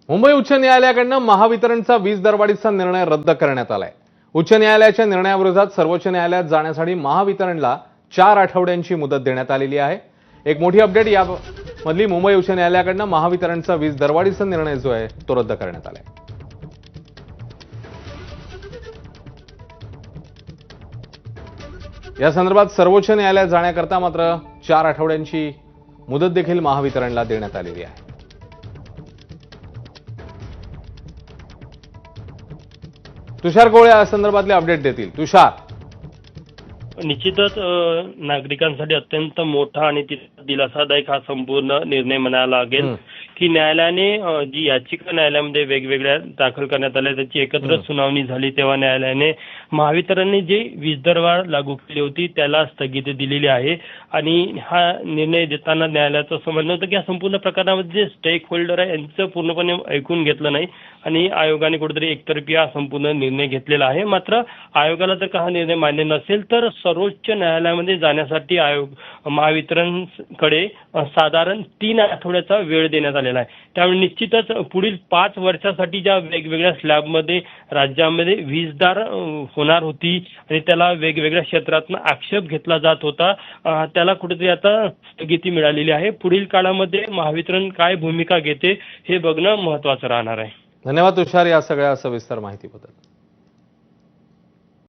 मुंबई उच्च न्यायालयाकडून महावितरणचा वीज दरवाढीचा निर्णय रद्द करण्यात आलाय। उच्च न्यायालयाच्या निर्णयाविरोधात सर्वोच्च न्यायालयात जाण्यासाठी महावितरणला 4 आठवड्यांची मुदत देण्यात आलेली आहे। एक मोठी अपडेट यामधली मुंबई उच्च न्यायालयाकडून महावितरणचा वीज दरवाढीचा निर्णय जो आहे तो रद्द करण्यात आलाय। या संदर्भात सर्वोच्च न्यायालयात जाण्याकरता मात्र 4 आठवड्यांची मुदत देखील महावितरणला देण्यात आलेली आहे। तुषार गोळे या संदर्भातले अपडेट देतील। तुषार, निश्चितच नागरिकांसाठी अत्यंत मोठा आणि दिलासादायक हा संपूर्ण निर्णय म्हणायला लागेल की न्यायालयाने जी याचिका न्यायालयामध्ये वेगवेगळ्या दाखल करण्यात आल्या त्याची एकत्र सुनावणी झाली तेव्हा न्यायालयाने महावितरणने जी वीज दरवाढ लागू केली होती त्याला स्थगिती दिलेली आहे। आणि हा निर्णय देताना न्यायालयाचं असं म्हणणं होतं की या संपूर्ण प्रकरणामध्ये जे स्टेक होल्डर आहे यांचं पूर्णपणे ऐकून घेतलं नाही आणि आयोगाने कुठेतरी एकतर्फी हा संपूर्ण निर्णय घेतलेला आहे। मात्र आयोगाला जर का हा निर्णय मान्य नसेल तर सर्वोच्च न्यायालयामध्ये जाण्यासाठी आयोग महावितरणकडे साधारण 3 आठवड्याचा वेळ देण्यात आलेला आहे। त्यामुळे निश्चितच पुढील 5 वर्षासाठी ज्या वेगवेगळ्या स्लॅबमध्ये राज्यामध्ये वीजदार होणार होती आणि त्याला वेगवेगळ्या क्षेत्रातून आक्षेप घेतला जात होता त्याला कुठेतरी आता स्थगिती मिळालेली आहे। पुढील काळामध्ये महावितरण काय भूमिका घेते हे बघणं महत्त्वाचं राहणार आहे। धन्यवाद तुषार या सगळ्या सविस्तर माहितीबद्दल।